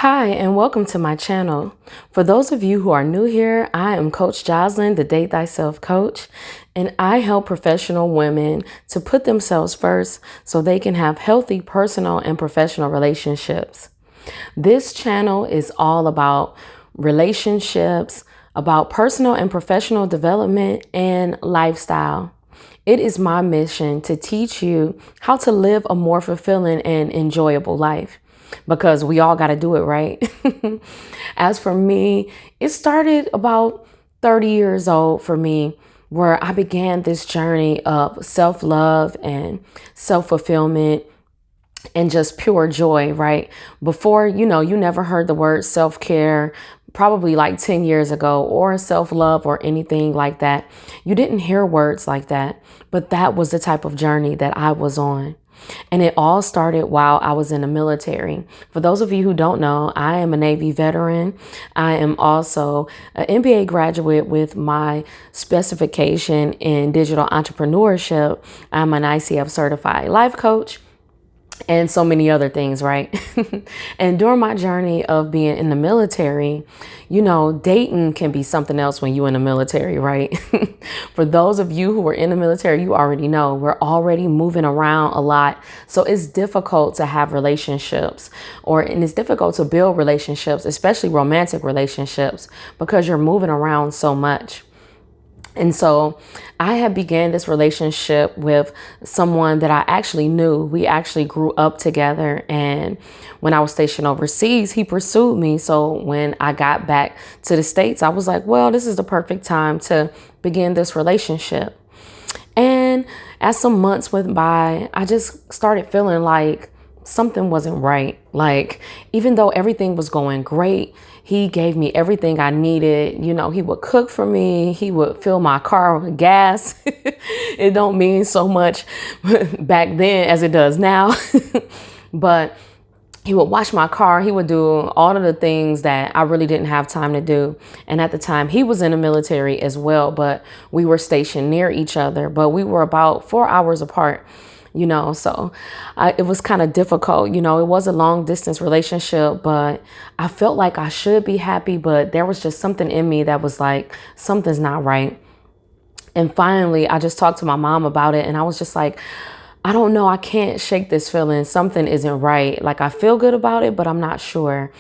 Hi, and welcome to my channel. For those of you who are new here, I am Coach Jocelyn, the Date Thyself Coach, and I help professional women to put themselves first so they can have healthy personal and professional relationships. This channel is all about relationships, about personal and professional development, and lifestyle. It is my mission to teach you how to live a more fulfilling and enjoyable life because we all got to do it, right? As for me, it started about 30 years old for me, where I began this journey of self-love and self-fulfillment and just pure joy, right? Before, you never heard the word self-care, probably like 10 years ago, or self-love or anything like that. You didn't hear words like that, but that was the type of journey that I was on. And it all started while I was in the military. For those of you who don't know, I am a Navy veteran. I am also an MBA graduate with my specification in digital entrepreneurship. I'm an ICF certified life coach, and so many other things, right? And during my journey of being in the military, dating can be something else when you're in the military, right? For those of you who are in the military, you already know we're already moving around a lot. So it's difficult to have relationships, and it's difficult to build relationships, especially romantic relationships, because you're moving around so much. And so I had began this relationship with someone that I actually knew. We actually grew up together. And when I was stationed overseas, he pursued me. So when I got back to the States, I was like, well, this is the perfect time to begin this relationship. And as some months went by, I just started feeling like something wasn't right. Like, even though everything was going great, he gave me everything I needed. He would cook for me. He would fill my car with gas. It don't mean so much back then as it does now. But he would wash my car. He would do all of the things that I really didn't have time to do. And at the time, he was in the military as well, but we were stationed near each other, but we were about 4 hours apart. So it was kind of difficult. It was a long distance relationship, but I felt like I should be happy, but there was just something in me that was like, something's not right. And finally, I just talked to my mom about it, and I was just like, I don't know. I can't shake this feeling. Something isn't right. Like, I feel good about it, but I'm not sure.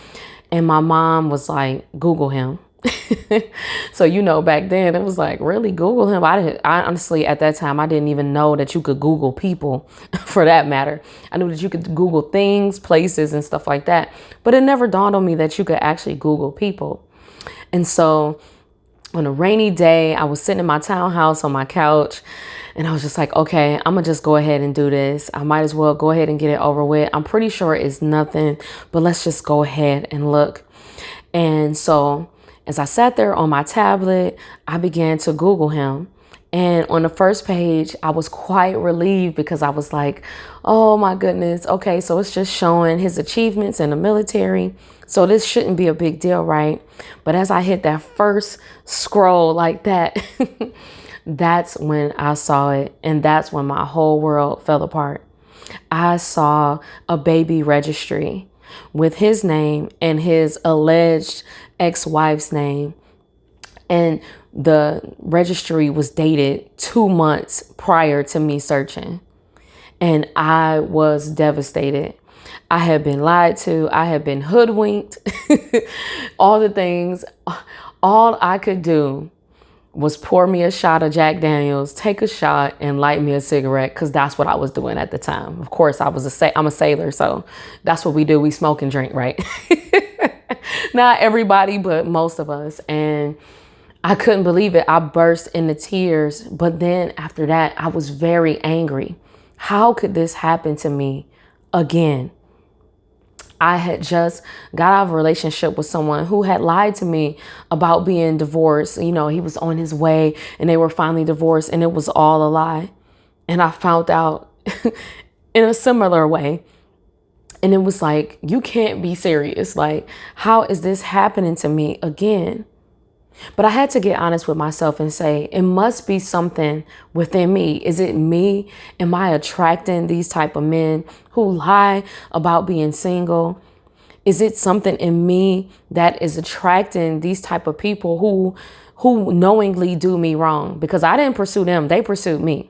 And my mom was like, Google him. So, back then it was like, really, Google him? I honestly, at that time, I didn't even know that you could Google people for that matter. I knew that you could Google things, places, and stuff like that. But it never dawned on me that you could actually Google people. And so on a rainy day, I was sitting in my townhouse on my couch, and I was just like, okay, I'm gonna just go ahead and do this. I might as well go ahead and get it over with. I'm pretty sure it's nothing, but let's just go ahead and look. And so as I sat there on my tablet, I began to Google him. And on the first page, I was quite relieved because I was like, oh my goodness. Okay, so it's just showing his achievements in the military. So this shouldn't be a big deal, right? But as I hit that first scroll like that, that's when I saw it. And that's when my whole world fell apart. I saw a baby registry with his name and his alleged ex-wife's name. And the registry was dated 2 months prior to me searching. And I was devastated. I had been lied to. I had been hoodwinked. All the things. All I could do was pour me a shot of Jack Daniels, take a shot, and light me a cigarette, because that's what I was doing at the time. Of course, I'm a sailor, so that's what we do. We smoke and drink, right? Not everybody, but most of us. And I couldn't believe it. I burst into tears. But then after that, I was very angry. How could this happen to me again? I had just got out of a relationship with someone who had lied to me about being divorced. He was on his way and they were finally divorced, and it was all a lie. And I found out in a similar way. And it was like, you can't be serious. Like, how is this happening to me again? But I had to get honest with myself and say, it must be something within me. Is it me? Am I attracting these type of men who lie about being single? Is it something in me that is attracting these type of people who knowingly do me wrong? Because I didn't pursue them, they pursued me.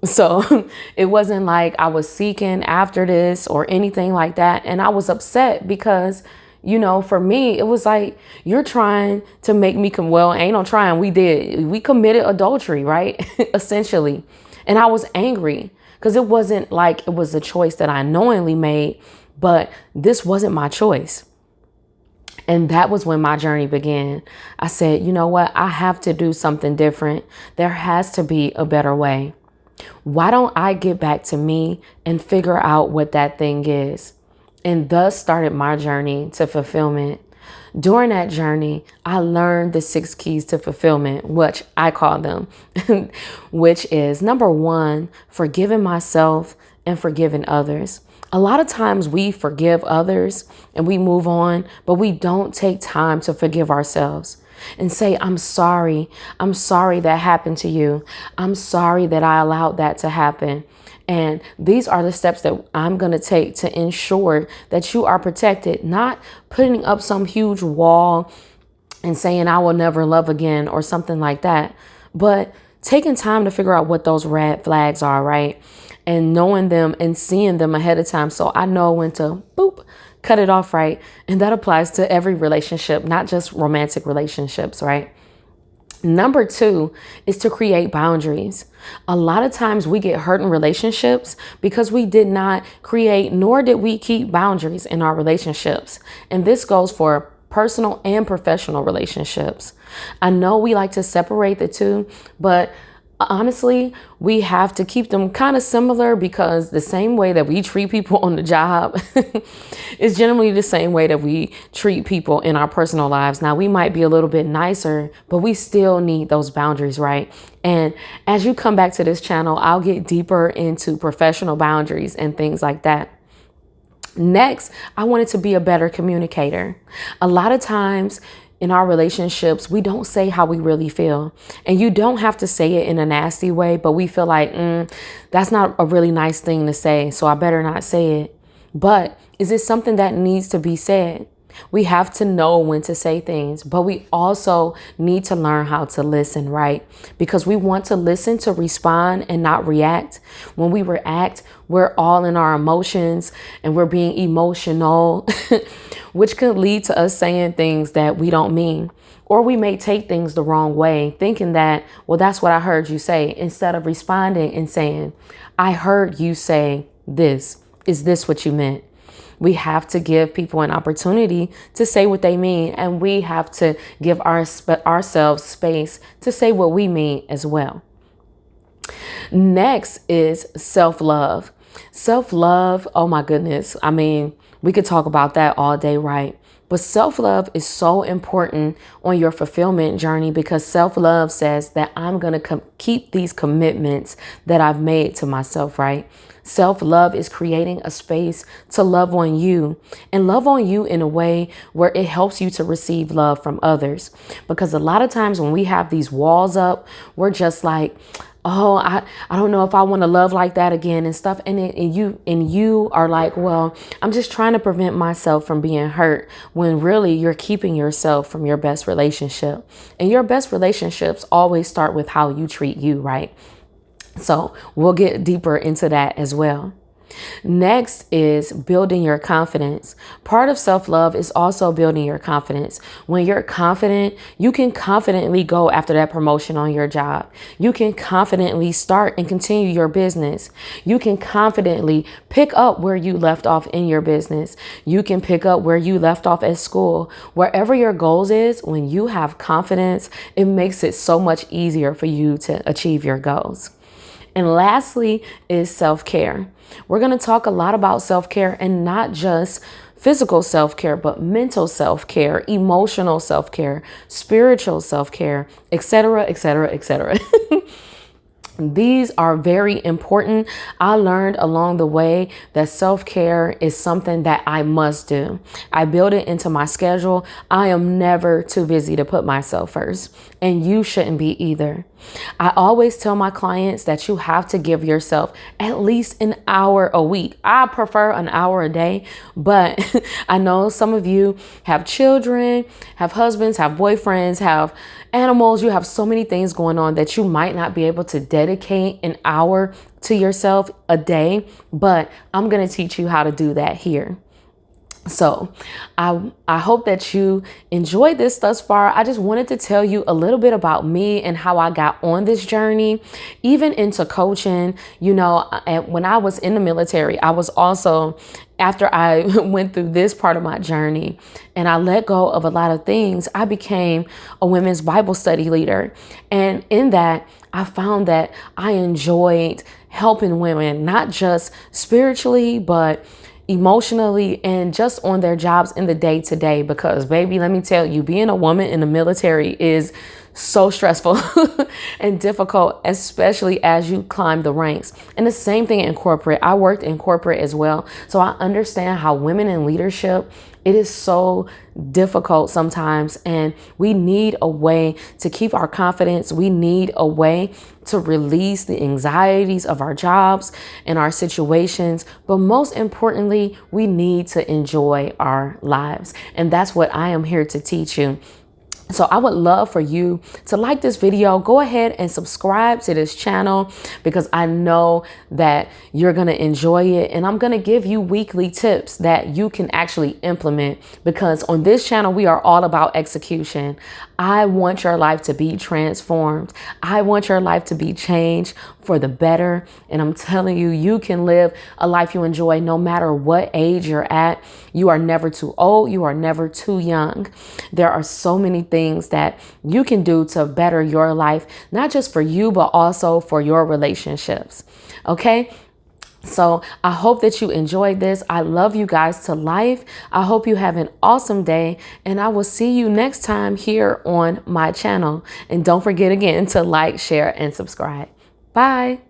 So it wasn't like I was seeking after this or anything like that. And I was upset because, for me, it was like, you're trying to make me well, ain't no trying. We committed adultery, right? Essentially. And I was angry because it wasn't like it was a choice that I knowingly made, but this wasn't my choice. And that was when my journey began. I said, you know what? I have to do something different. There has to be a better way. Why don't I get back to me and figure out what that thing is? And thus started my journey to fulfillment. During that journey, I learned the 6 keys to fulfillment, which I call them, which is number 1, forgiving myself and forgiving others. A lot of times we forgive others and we move on, but we don't take time to forgive ourselves and say, I'm sorry. I'm sorry that happened to you. I'm sorry that I allowed that to happen. And these are the steps that I'm going to take to ensure that you are protected, not putting up some huge wall and saying I will never love again or something like that, but taking time to figure out what those red flags are, right? And knowing them and seeing them ahead of time. So I know when to cut it off, right? And that applies to every relationship, not just romantic relationships, right? Number 2 is to create boundaries. A lot of times we get hurt in relationships because we did not create, nor did we keep boundaries in our relationships. And this goes for personal and professional relationships. I know we like to separate the two, but honestly, we have to keep them kind of similar because the same way that we treat people on the job is generally the same way that we treat people in our personal lives. Now, we might be a little bit nicer, but we still need those boundaries, right? And as you come back to this channel, I'll get deeper into professional boundaries and things like that. Next, I wanted to be a better communicator. A lot of times, in our relationships, we don't say how we really feel. And you don't have to say it in a nasty way, but we feel like, that's not a really nice thing to say, so I better not say it. But is it something that needs to be said? We have to know when to say things, but we also need to learn how to listen, right? Because we want to listen to respond and not react. When we react, we're all in our emotions and we're being emotional, which could lead to us saying things that we don't mean. Or we may take things the wrong way, thinking that, well, that's what I heard you say, instead of responding and saying, I heard you say this. Is this what you meant? We have to give people an opportunity to say what they mean, and we have to give ourselves space to say what we mean as well. Next is self-love. Self-love, oh my goodness. I mean, we could talk about that all day, right? But self-love is so important on your fulfillment journey because self-love says that I'm going to keep these commitments that I've made to myself, right? Self-love is creating a space to love on you and love on you in a way where it helps you to receive love from others. Because a lot of times when we have these walls up, we're just like, oh, I don't know if I want to love like that again and stuff. And you are like, well, I'm just trying to prevent myself from being hurt, when really you're keeping yourself from your best relationship. And your best relationships always start with how you treat you, right? So we'll get deeper into that as well. Next is building your confidence. Part of self-love is also building your confidence. When you're confident, you can confidently go after that promotion on your job. You can confidently start and continue your business. You can confidently pick up where you left off in your business. You can pick up where you left off at school. Wherever your goals is, when you have confidence, it makes it so much easier for you to achieve your goals. And lastly is self-care. We're going to talk a lot about self-care, and not just physical self-care, but mental self-care, emotional self-care, spiritual self-care, etc., etc., etc. These are very important. I learned along the way that self-care is something that I must do. I build it into my schedule. I am never too busy to put myself first, and you shouldn't be either. I always tell my clients that you have to give yourself at least an hour a week. I prefer an hour a day, but I know some of you have children, have husbands, have boyfriends, have animals. You have so many things going on that you might not be able to dedicate an hour to yourself a day, but I'm going to teach you how to do that here. So I hope that you enjoyed this thus far. I just wanted to tell you a little bit about me and how I got on this journey, even into coaching. You know, and when I was in the military, I was also, after I went through this part of my journey and I let go of a lot of things, I became a women's Bible study leader. And in that, I found that I enjoyed helping women, not just spiritually, but emotionally and just on their jobs in the day to day. Because baby, let me tell you, being a woman in the military is so stressful and difficult, especially as you climb the ranks. And the same thing in corporate. I worked in corporate as well. So I understand how women in leadership, it is so difficult sometimes. And we need a way to keep our confidence. We need a way to release the anxieties of our jobs and our situations. But most importantly, we need to enjoy our lives. And that's what I am here to teach you. So I would love for you to like this video. Go ahead and subscribe to this channel because I know that you're going to enjoy it. And I'm going to give you weekly tips that you can actually implement, because on this channel, we are all about execution. I want your life to be transformed. I want your life to be changed for the better. And I'm telling you, you can live a life you enjoy no matter what age you're at. You are never too old. You are never too young. There are so many things that you can do to better your life, not just for you, but also for your relationships. Okay. So I hope that you enjoyed this. I love you guys to life. I hope you have an awesome day, and I will see you next time here on my channel. And don't forget again to like, share, and subscribe. Bye.